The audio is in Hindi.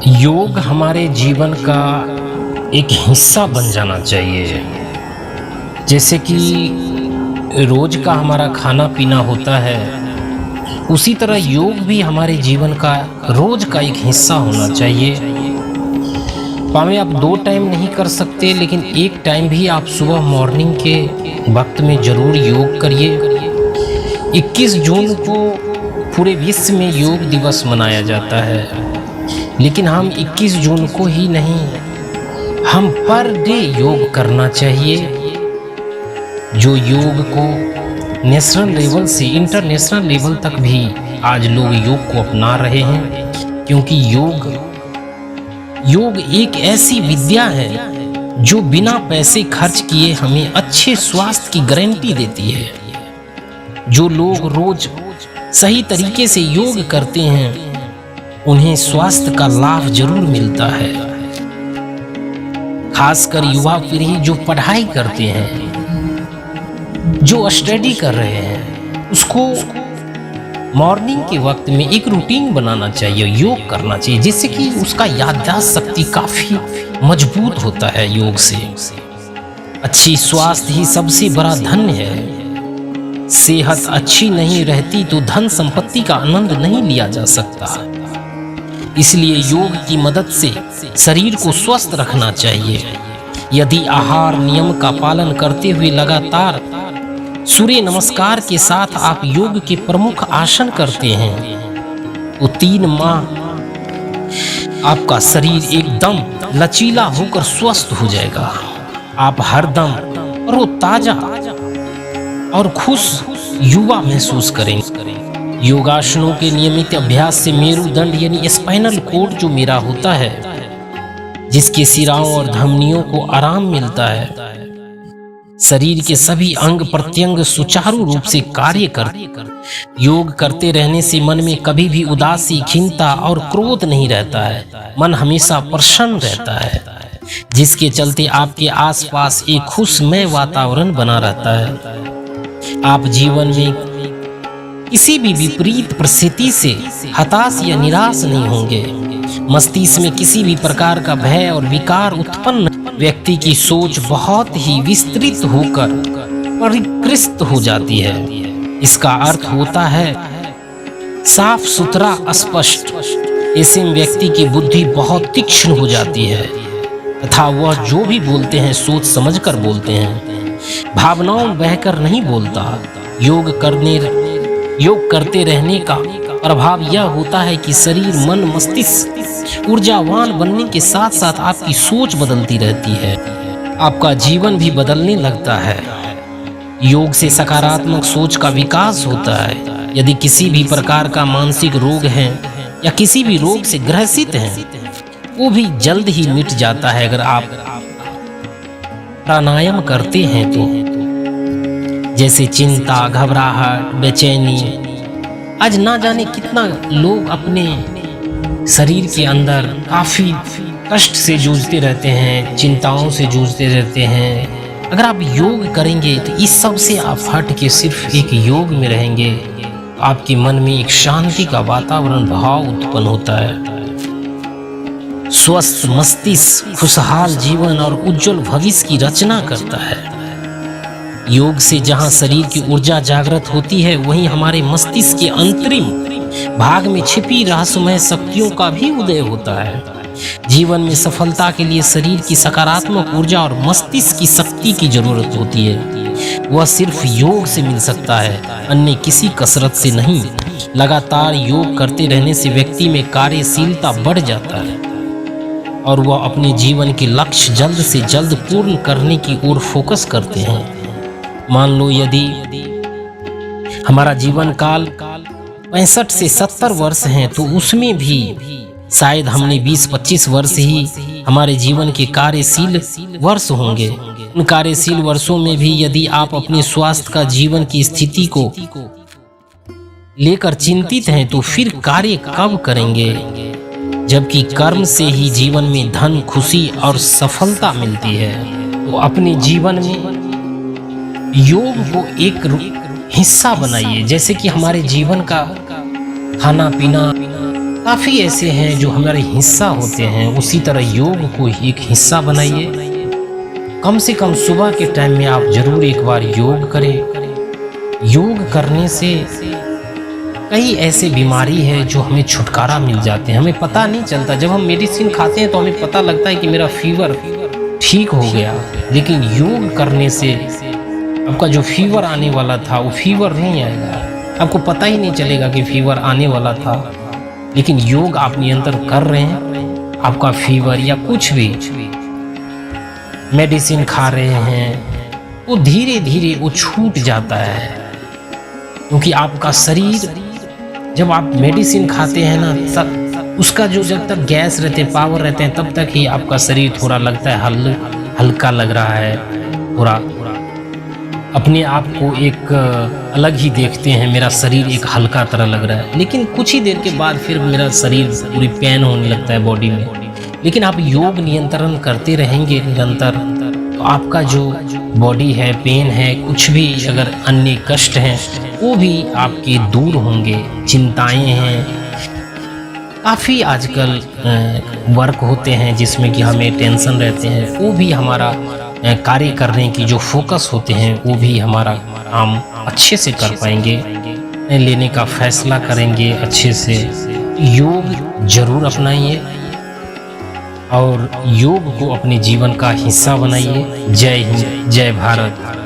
योग हमारे जीवन का एक हिस्सा बन जाना चाहिए। जैसे कि रोज का हमारा खाना पीना होता है, उसी तरह योग भी हमारे जीवन का रोज का एक हिस्सा होना चाहिए। भावें आप 2 टाइम नहीं कर सकते, लेकिन एक टाइम भी आप सुबह मॉर्निंग के वक्त में ज़रूर योग करिए। 21 जून को पूरे विश्व में योग दिवस मनाया जाता है, लेकिन हम 21 जून को ही नहीं, हम पर डे योग करना चाहिए। जो योग को नेशनल लेवल से इंटरनेशनल लेवल तक भी आज लोग योग को अपना रहे हैं, क्योंकि योग एक ऐसी विद्या है जो बिना पैसे खर्च किए हमें अच्छे स्वास्थ्य की गारंटी देती है। जो लोग रोज सही तरीके से योग करते हैं, उन्हें स्वास्थ्य का लाभ जरूर मिलता है। खासकर युवा पीढ़ी जो पढ़ाई करते हैं, जो स्टडी कर रहे हैं, उसको मॉर्निंग के वक्त में एक रूटीन बनाना चाहिए, योग करना चाहिए, जिससे कि उसका याददाश्त शक्ति काफी मजबूत होता है। योग से अच्छी स्वास्थ्य ही सबसे बड़ा धन है। सेहत अच्छी नहीं रहती तो धन संपत्ति का आनंद नहीं लिया जा सकता। इसलिए योग की मदद से शरीर को स्वस्थ रखना चाहिए। यदि आहार नियम का पालन करते हुए लगातार सूर्य नमस्कार के साथ आप योग के प्रमुख आसन करते हैं, तो 3 माह आपका शरीर एकदम लचीला होकर स्वस्थ हो जाएगा। आप हरदम तरोताजा और खुश युवा महसूस करेंगे। योगासनों के नियमित अभ्यास से मेरुदंड यानी स्पाइनल कोड जो मेरा होता है, जिसके सिराओं और धमनियों को आराम मिलता है, शरीर के सभी अंग प्रत्यंग सुचारू रूप से कार्य करते। योग करते रहने से मन में कभी भी उदासी, खिन्नता और क्रोध नहीं रहता है। मन हमेशा प्रसन्न रहता है, जिसके चलते आपके आसपास एक खुशमय वातावरण बना रहता है। आप जीवन में किसी भी विपरीत परिस्थिति से हताश या निराश नहीं होंगे। मस्तिष्क में किसी भी प्रकार का भय और विकार उत्पन्न, व्यक्ति की सोच बहुत ही विस्तृत होकर परिष्कृत हो जाती है। इसका अर्थ होता है साफ सुथरा, स्पष्ट। ऐसे में व्यक्ति की बुद्धि बहुत तीक्ष्ण हो जाती है तथा वह जो भी बोलते हैं सोच समझकर बोलते हैं, भावनाओं में बहकर नहीं बोलता। योग करते रहने का प्रभाव यह होता है कि शरीर, मन, मस्तिष्क ऊर्जावान बनने के साथ साथ आपकी सोच बदलती रहती है। आपका जीवन भी बदलने लगता है। योग से सकारात्मक सोच का विकास होता है। यदि किसी भी प्रकार का मानसिक रोग है या किसी भी रोग से ग्रसित हैं, वो भी जल्द ही मिट जाता है अगर आप प्राणायाम करते हैं तो। जैसे चिंता, घबराहट, बेचैनी, आज ना जाने कितना लोग अपने शरीर के अंदर काफी कष्ट से जूझते रहते हैं, चिंताओं से जूझते रहते हैं। अगर आप योग करेंगे तो इस सब से आप हट के सिर्फ एक योग में रहेंगे, आपके मन में एक शांति का वातावरण, भाव उत्पन्न होता है। स्वस्थ मस्तिष्क खुशहाल जीवन और उज्जवल भविष्य की रचना करता है। योग से जहां शरीर की ऊर्जा जागृत होती है, वहीं हमारे मस्तिष्क के अंतरिम भाग में छिपी रहस्यमय शक्तियों का भी उदय होता है। जीवन में सफलता के लिए शरीर की सकारात्मक ऊर्जा और मस्तिष्क की शक्ति की जरूरत होती है। वह सिर्फ योग से मिल सकता है, अन्य किसी कसरत से नहीं। लगातार योग करते रहने से व्यक्ति में कार्यशीलता बढ़ जाता है और वह अपने जीवन के लक्ष्य जल्द से जल्द पूर्ण करने की ओर फोकस करते हैं। मान लो यदि हमारा जीवन काल 65 से 70 वर्ष हैं, तो उसमें भी शायद हमने 20-25 वर्ष ही हमारे जीवन के कार्यशील वर्ष होंगे। उन कार्यशील वर्षों में भी यदि आप अपने स्वास्थ्य का, जीवन की स्थिति को लेकर चिंतित हैं, तो फिर कार्य कब करेंगे? जबकि कर्म से ही जीवन में धन, खुशी और सफलता मिलती है। तो अपने जीवन में योग को एक हिस्सा बनाइए। जैसे कि हमारे जीवन का खाना पीना, काफ़ी ऐसे हैं जो हमारे हिस्सा होते हैं, उसी तरह योग को एक हिस्सा बनाइए। कम से कम सुबह के टाइम में आप जरूर एक बार योग करें। योग करने से कई ऐसे बीमारी है जो हमें छुटकारा मिल जाते हैं, हमें पता नहीं चलता। जब हम मेडिसिन खाते हैं तो हमें पता लगता है कि मेरा फीवर ठीक हो गया, लेकिन योग करने से आपका जो फीवर आने वाला था वो फीवर नहीं आएगा। आपको पता ही नहीं चलेगा कि फीवर आने वाला था, लेकिन योग आप नियंत्रण कर रहे हैं, आपका फीवर या कुछ भी मेडिसिन खा रहे हैं वो धीरे धीरे वो छूट जाता है। क्योंकि आपका शरीर जब आप मेडिसिन खाते हैं ना, तब उसका जो जब तक गैस रहते हैं, पावर रहते हैं, तब तक ही आपका शरीर थोड़ा लगता है हल्का लग रहा है, थोड़ा अपने आप को एक अलग ही देखते हैं, मेरा शरीर एक हल्का तरह लग रहा है। लेकिन कुछ ही देर के बाद फिर मेरा शरीर पूरी पेन होने लगता है बॉडी में। लेकिन आप योग नियंत्रण करते रहेंगे निरंतर, तो आपका जो बॉडी है, पेन है, कुछ भी अगर अन्य कष्ट हैं वो भी आपके दूर होंगे। चिंताएं हैं, काफ़ी आजकल वर्क होते हैं जिसमें कि हमें टेंशन रहते हैं, वो भी हमारा कार्य करने की जो फोकस होते हैं वो भी हमारा काम अच्छे से कर पाएंगे, लेने का फैसला करेंगे अच्छे से। योग जरूर अपनाइए और योग को अपने जीवन का हिस्सा बनाइए। जय हिंद, जय भारत।